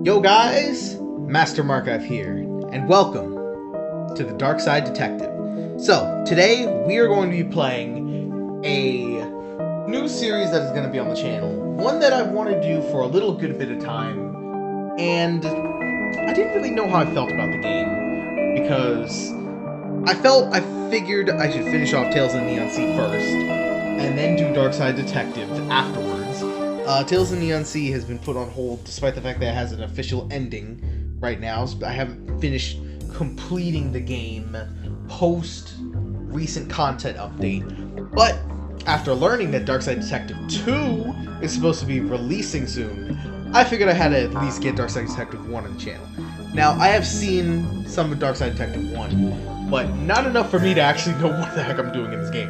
Yo guys, Master Markov here, and welcome to the Darkside Detective. So, today we are going to be playing a new series that is going to be on the channel. One that I've wanted to do for a little good bit of time, and I didn't really know how I felt about the game, because I figured I should finish off Tales of Neon Sea first, and then do Darkside Detective afterwards. Tales of Neon Sea has been put on hold despite the fact that it has an official ending right now. I haven't finished completing the game post recent content update. But after learning that Darkside Detective 2 is supposed to be releasing soon, I figured I had to at least get Darkside Detective 1 on the channel. Now, I have seen some of Darkside Detective 1, but not enough for me to actually know what the heck I'm doing in this game.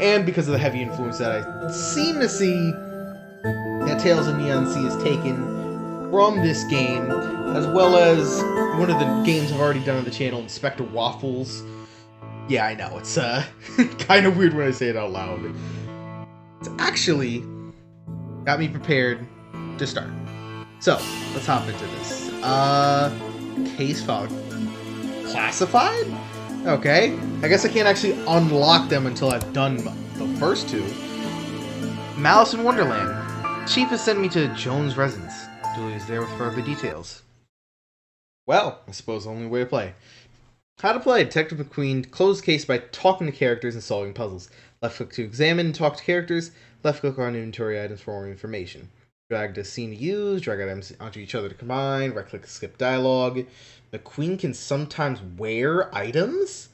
And because of the heavy influence that I seem to see that Tales of Neon Sea is taken from this game, as well as one of the games I've already done on the channel, Inspector Waffles. Yeah, I know, it's kind of weird when I say it out loud. It's actually got me prepared to start. So, let's hop into this. Case file. Classified? Okay. I guess I can't actually unlock them until I've done the first two. Malice in Wonderland. Chief has sent me to Joan's residence. Julie is there with further details. Well, I suppose the only way to play. How to play. Detective McQueen. Close case by talking to characters and solving puzzles. Left click to examine and talk to characters. Left click on inventory items for more information. Drag to scene to use. Drag items onto each other to combine. Right click to skip dialogue. McQueen can sometimes wear items?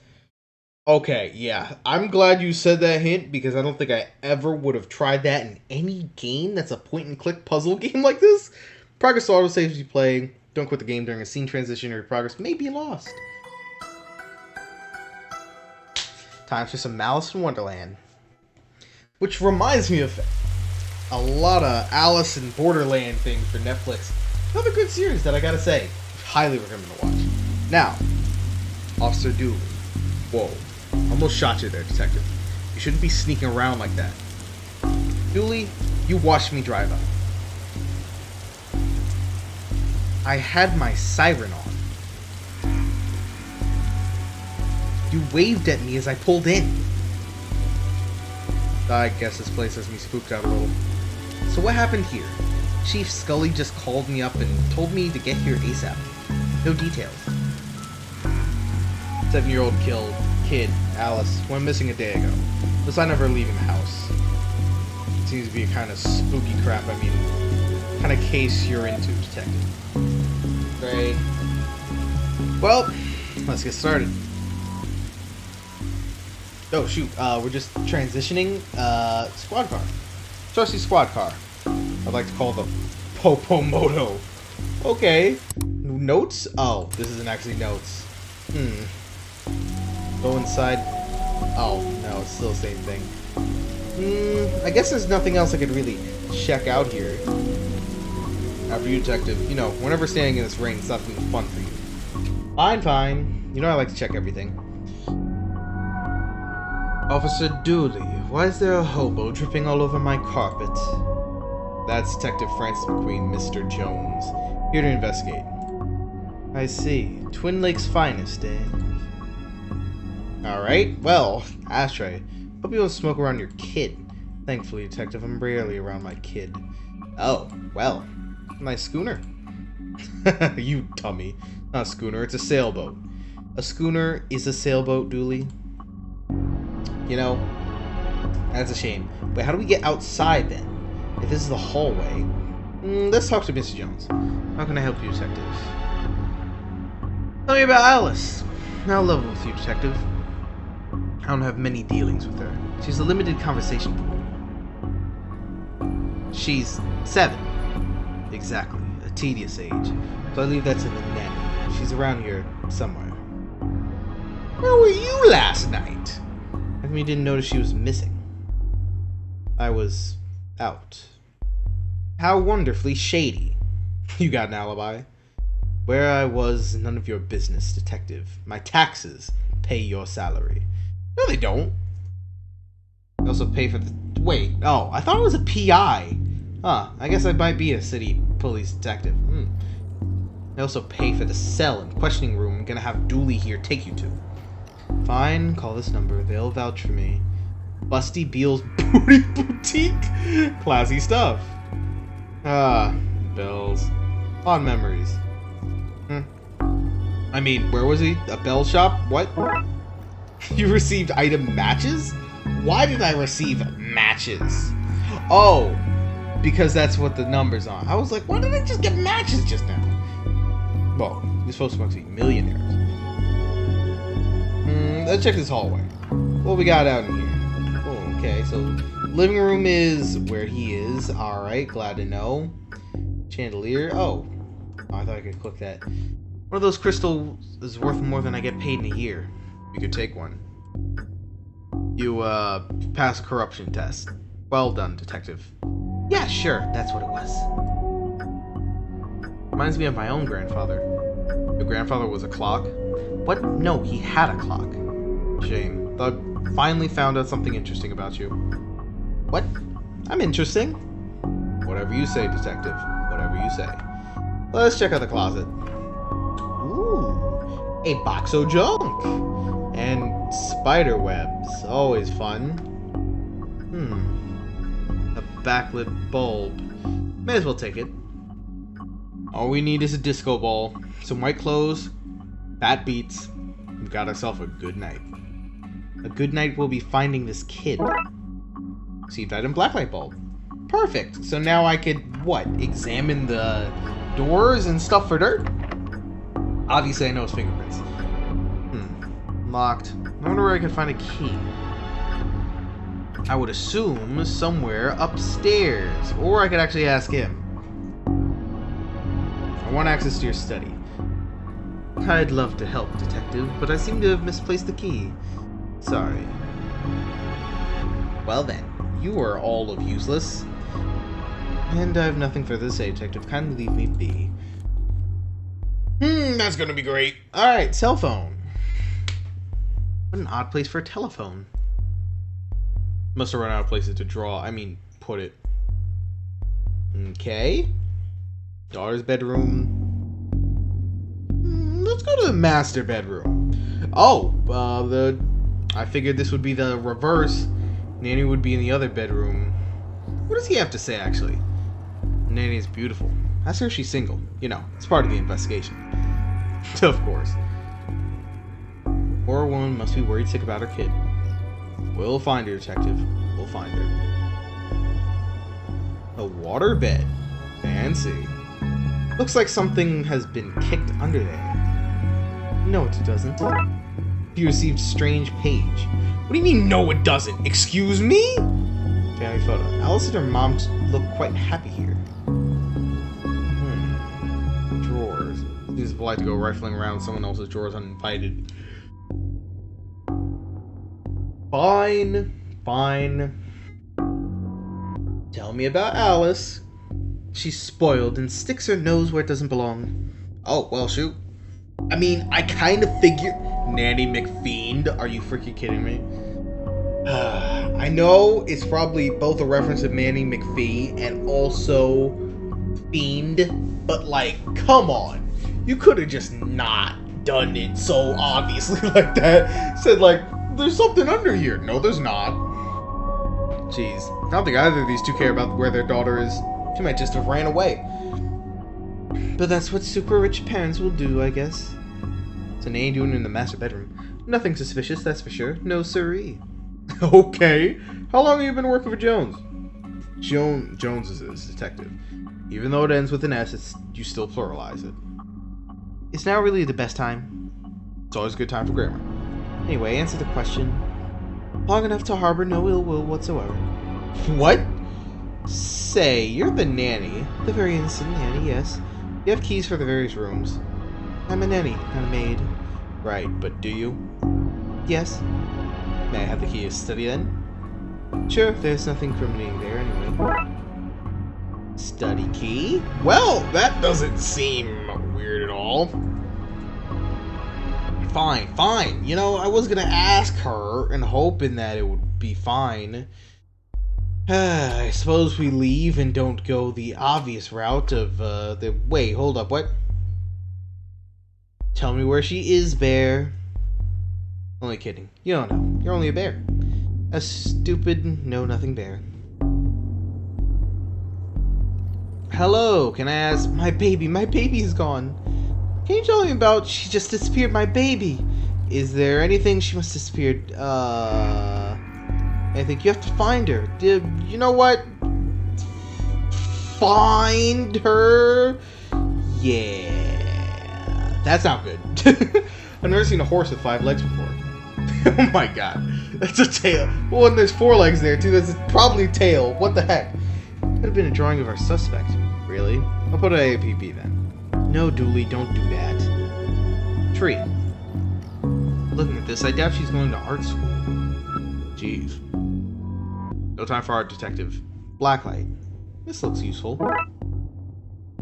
Okay, yeah. I'm glad you said that hint, because I don't think I ever would have tried that in any game that's a point-and-click puzzle game like this. Progress auto saves as you play. Don't quit the game during a scene transition or your progress may be lost. Time for some Malice in Wonderland. Which reminds me of a lot of Alice in Borderland things for Netflix. Another good series that I gotta say. Highly recommend to watch. Now, Officer Dooley. Whoa. Almost shot you there, detective. You shouldn't be sneaking around like that. Dooley, you watched me drive up. I had my siren on. You waved at me as I pulled in. I guess this place has me spooked out a little. So what happened here? Chief Scully just called me up and told me to get here ASAP. No details. 7-year-old kid, Alice, went missing a day ago. No sign of her leaving the house. It seems to be a kind of spooky crap, kind of case you're into, detective. Great. Well, let's get started. Oh, shoot, we're just transitioning, squad car. Trusty squad car. I'd like to call the Popomoto. Okay. Notes? Oh, this isn't actually notes. Go inside. Oh, no, it's still the same thing. I guess there's nothing else I could really check out here. After you, detective. You know, whenever standing in this rain, it's nothing fun for you. Fine. You know I like to check everything. Officer Dooley, why is there a hobo dripping all over my carpet? That's Detective Francis McQueen, Mr. Jones. Here to investigate. I see. Twin Lakes finest, eh? Alright, well, ashtray. Hope you don't smoke around your kid. Thankfully, detective, I'm rarely around my kid. Oh, well. Nice schooner. You dummy. Not a schooner, it's a sailboat. A schooner is a sailboat, Dooley. You know, that's a shame. But how do we get outside then? If this is the hallway. Let's talk to Mr. Jones. How can I help you, detective? Tell me about Alice. I'll level with you, detective. I don't have many dealings with her. She's a limited conversation pool. She's 7. Exactly. A tedious age. So I leave that to the nanny. She's around here somewhere. Where were you last night? How come you didn't notice she was missing? I was out. How wonderfully shady. You got an alibi. Where I was, none of your business, detective. My taxes pay your salary. No, they don't. I also pay for the... Wait, oh, I thought it was a PI. Huh, I guess I might be a city police detective. I also pay for the cell and questioning room I'm gonna have Dooley here take you to. Fine, call this number. They'll vouch for me. Busty Beal's Booty Boutique? Classy stuff. Ah, bells. Fond memories. I mean, where was he? A bell shop? What? You received item matches? Why did I receive matches? Oh, because that's what the number's on. I was like, why did I just get matches just now? Well, you're supposed to be millionaires. Let's check this hallway. What we got out in here? Oh, okay, so living room is where he is. Alright, glad to know. Chandelier. Oh, I thought I could click that. One of those crystals is worth more than I get paid in a year. You could take one. You, pass a corruption test. Well done, detective. Yeah, sure, that's what it was. Reminds me of my own grandfather. Your grandfather was a clock? What? No, he had a clock. Shame. Thought finally found out something interesting about you. What? I'm interesting? Whatever you say, detective. Whatever you say. Let's check out the closet. Ooh, a box of junk. And spider webs. Always fun. A backlit bulb. May as well take it. All we need is a disco ball, some white clothes, fat beats. We've got ourselves a good night. A good night we'll be finding this kid. Received item blacklight bulb. Perfect. So now I could, what, examine the doors and stuff for dirt? Obviously I know his fingerprints. Locked. I wonder where I could find a key. I would assume somewhere upstairs. Or I could actually ask him. I want access to your study. I'd love to help, detective, but I seem to have misplaced the key. Sorry. Well then, you are all of useless. And I have nothing further to say, detective. Kindly leave me be. That's gonna be great. Alright, cell phone. What an odd place for a telephone. Must have run out of places to draw. I mean, put it. Okay. Daughter's bedroom. Let's go to the master bedroom. Oh, I figured this would be the reverse. Nanny would be in the other bedroom. What does he have to say, actually? Nanny's beautiful. Ask her if she's single. You know, it's part of the investigation. Of course. Poor woman must be worried sick about her kid. We'll find her, detective. We'll find her. A water bed. Fancy. Looks like something has been kicked under there. No, it doesn't. You received strange page. What do you mean, no it doesn't? Excuse me? Family photo. Alice and her mom look quite happy here. Drawers. Seems polite to go rifling around someone else's drawers uninvited. Fine. Fine. Tell me about Alice. She's spoiled and sticks her nose where it doesn't belong. Oh, well, shoot. I mean, I kind of figured... Nanny McFiend? Are you freaking kidding me? I know it's probably both a reference to Nanny McPhee and also Fiend, but like, come on. You could have just not done it so obviously like that. Said like, there's something under here. No, there's not. Jeez. I don't think either of these two care about where their daughter is. She might just have ran away. But that's what super rich parents will do, I guess. So Nanny doing in the master bedroom. Nothing suspicious, that's for sure. No siree. Okay. How long have you been working for Jones? Jones is a detective. Even though it ends with an S, you still pluralize it. Is now really the best time? It's always a good time for grammar. Anyway, answer the question. Long enough to harbor no ill will whatsoever. What? Say, you're the nanny. The very innocent nanny, yes. You have keys for the various rooms. I'm a nanny, not a maid. Right, but do you? Yes. May I have the key to study then? Sure, there's nothing incriminating there anyway. Study key? Well, that doesn't seem weird at all. Fine, fine. You know, I was gonna ask her and hoping that it would be fine. I suppose we leave and don't go the obvious route of, Wait, hold up, what? Tell me where she is, bear. Only kidding. You don't know. You're only a bear. A stupid, know-nothing bear. Hello, can I ask? My baby is gone. Can you tell me about? She just disappeared, my baby. Is there anything she must have disappeared? I think you have to find her. You know what? Find her? Yeah. That's not good. I've never seen a horse with 5 legs before. Oh my god. That's a tail. Well, and there's 4 legs there too. That's probably a tail. What the heck? Could have been a drawing of our suspect. Really? I'll put an APB then. No, Dooley, don't do that. Tree. Looking at this, I doubt she's going to art school. Jeez. No time for art, detective. Blacklight. This looks useful.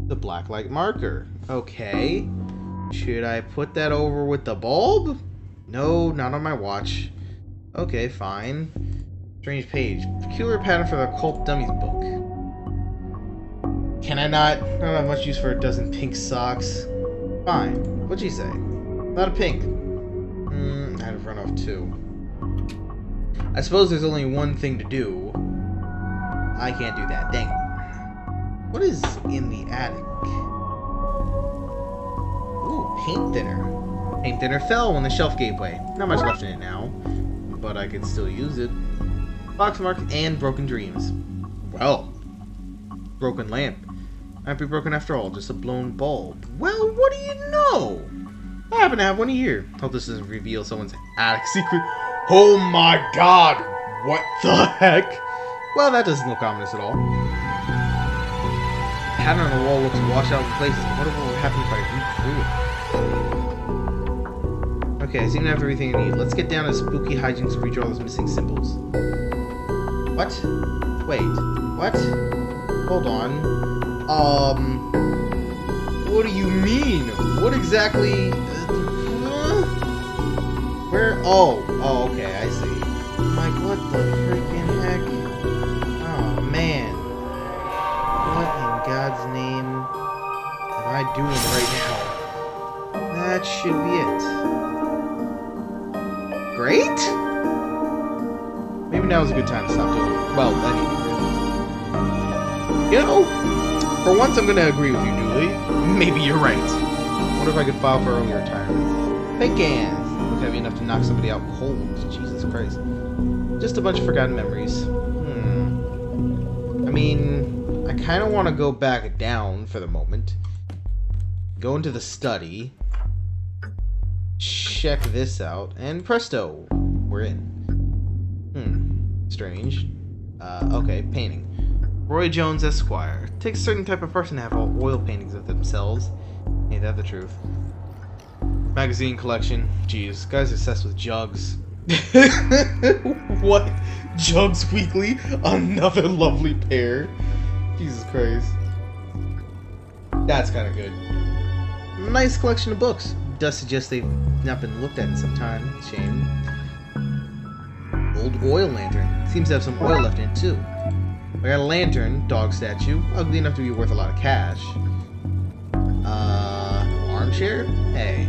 The blacklight marker. Okay. Should I put that over with the bulb? No, not on my watch. Okay, fine. Strange page. Peculiar pattern for the Occult Dummies book. Can I not? I don't have much use for a dozen pink socks. Fine. What'd she say? Not a pink. I had to run off 2. I suppose there's only one thing to do. I can't do that. Dang it. What is in the attic? Ooh, paint thinner. Paint thinner fell when the shelf gave way. Not much left in it now, but I can still use it. Box mark and broken dreams. Well, broken lamp. Might be broken after all, just a blown bulb. Well, what do you know? I happen to have one here. Hope this doesn't reveal someone's attic secret. Oh my god! What the heck? Well, that doesn't look ominous at all. The pattern on the wall looks washed out in places. I wonder what would happen if I read through it. Okay, I seem to have everything I need. Let's get down to spooky hijinks and redraw those missing symbols. What? Wait. What? Hold on. What do you mean? What exactly? Where? Oh, okay, I see. I'm like, what the freaking heck? Oh, man. What in God's name am I doing right now? That should be it. Great? Maybe now's a good time to stop doing it. Well, anyway. You know, for once I'm gonna agree with you, Dooley. Maybe you're right. Wonder if I could file for early retirement. Fake hands. Look heavy enough to knock somebody out cold. Jesus Christ. Just a bunch of forgotten memories. I mean, I kind of want to go back down for the moment. Go into the study. Check this out. And presto. We're in. Strange. Okay, painting. Roy Jones, Esquire. Takes a certain type of person to have all oil paintings of themselves. Ain't that the truth? Magazine collection. Jeez, guy's obsessed with Jugs. What? Jugs Weekly? Another lovely pair. Jesus Christ. That's kind of good. Nice collection of books. Does suggest they've not been looked at in some time. Shame. Old oil lantern. Seems to have some oil left in it too. I got a lantern, dog statue, ugly enough to be worth a lot of cash. Armchair? Hey.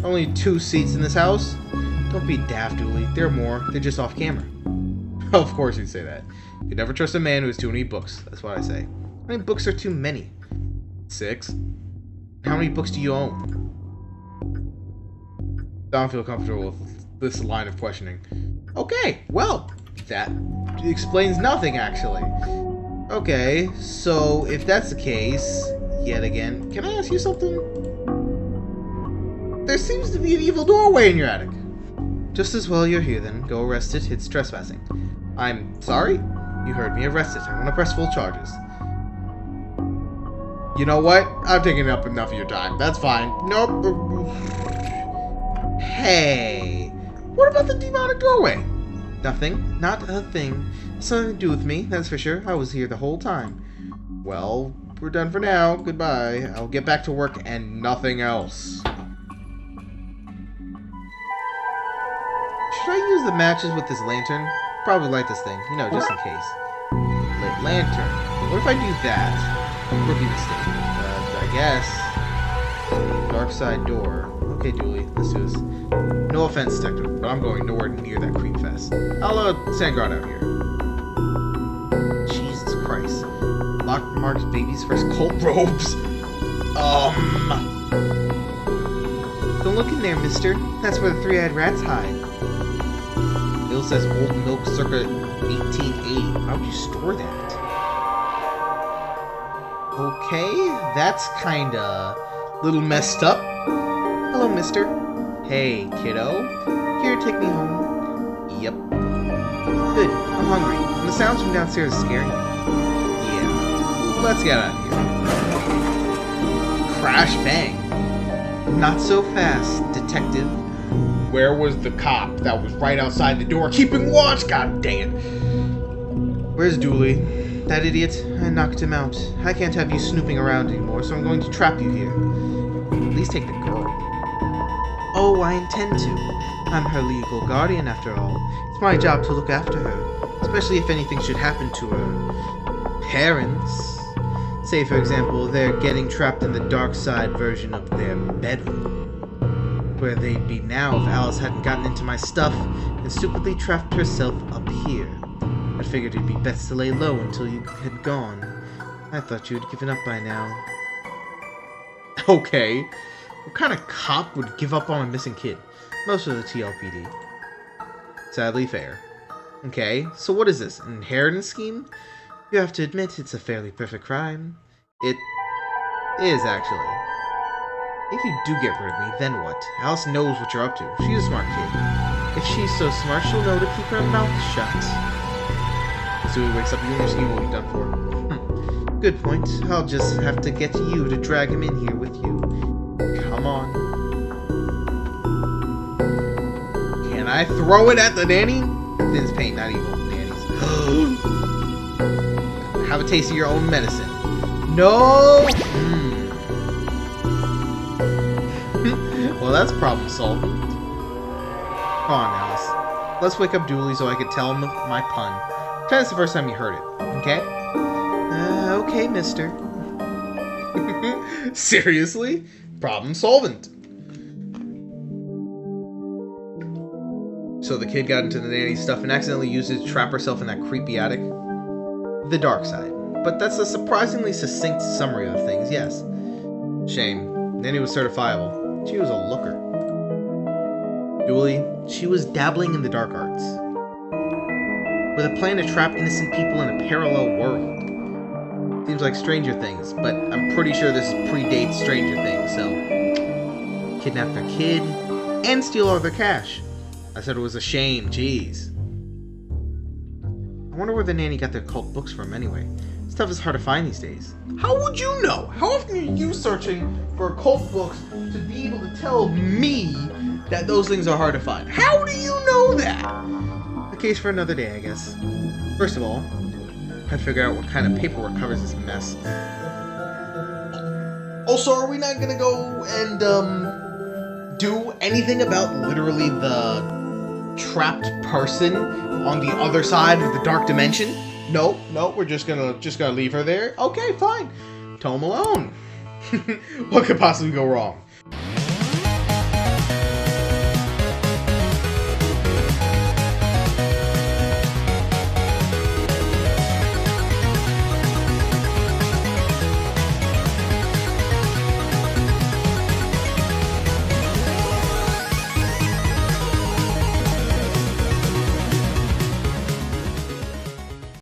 Only 2 seats in this house? Don't be daft, Dooley. There are more. They're just off camera. Of course you'd say that. You never trust a man who has too many books. That's what I say. How many books are too many? 6. How many books do you own? I don't feel comfortable with this line of questioning. Okay, well, that explains nothing, actually. Okay, so if that's the case, yet again, can I ask you something? There seems to be an evil doorway in your attic. Just as well you're here then. Go arrest it. It's trespassing. I'm sorry? You heard me. Arrest it. I'm gonna press full charges. You know what? I've taken up enough of your time. That's fine. Nope. Hey. What about the demonic doorway? Nothing. Not a thing. Something to do with me, that's for sure. I was here the whole time. Well, we're done for now. Goodbye. I'll get back to work and nothing else. Should I use the matches with this lantern? Probably light this thing, you know, just in case. Lit lantern. What if I do that? Rookie mistake. I guess. dark side door. Okay, Dooley, let's do this. No offense, Detective, but I'm going nowhere near that creep fest. I'll send guard out here. Jesus Christ. Lock Mark's baby's first cult robes. Don't look in there, mister. That's where the three-eyed rats hide. Bill says old milk circa 1880. How would you store that? Okay, that's kinda little messed up. Hello, mister. Hey, kiddo. Here, take me home. Yep. Good, I'm hungry. And the sounds from downstairs are scaring me. Yeah. Let's get out of here. Crash bang. Not so fast, detective. Where was the cop that was right outside the door keeping watch? God dang it. Where's Dooley? That idiot? I knocked him out. I can't have you snooping around anymore, so I'm going to trap you here. At least take the girl. Oh, I intend to. I'm her legal guardian, after all. It's my job to look after her, especially if anything should happen to her parents. Say, for example, they're getting trapped in the dark side version of their bedroom. Where they'd be now if Alice hadn't gotten into my stuff and stupidly trapped herself up here. I figured it'd be best to lay low until you had gone. I thought you'd given up by now. Okay. What kind of cop would give up on a missing kid? Most of the TLPD. Sadly fair. Okay, so what is this? An inheritance scheme? You have to admit it's a fairly perfect crime. It is, actually. If you do get rid of me, then what? Alice knows what you're up to. She's a smart kid. If she's so smart, she'll know to keep her mouth shut. So he wakes up, you and your scheme will be done for. Good point. I'll just have to get you to drag him in here with you. Come on. Can I throw it at the nanny? Thin's paint, not evil. Nannies. Have a taste of your own medicine. No! Well, that's problem solved. Come on, Alice. Let's wake up Dooley so I can tell him my pun. Pretend it's the first time you heard it, okay? Okay, mister. Seriously? Problem solvent. So the kid got into the nanny stuff and accidentally used it to trap herself in that creepy attic. The dark side. But that's a surprisingly succinct summary of things, yes. Shame. Nanny was certifiable. She was a looker. Dooley, she was dabbling in the dark arts. With a plan to trap innocent people in a parallel world. Seems like Stranger Things, but I'm pretty sure this predates Stranger Things, so... Kidnap their kid, and steal all their cash. I said it was a shame, jeez. I wonder where the nanny got their cult books from anyway. Stuff is hard to find these days. How would you know? How often are you searching for cult books to be able to tell me that those things are hard to find? How do you know that? A case for another day, I guess. First of all, I'd figure out what kind of paperwork covers this mess. Also, are we not gonna go and, do anything about literally the trapped person on the other side of the dark dimension? Nope, we're just gonna leave her there. Okay, fine. Tow him alone. What could possibly go wrong?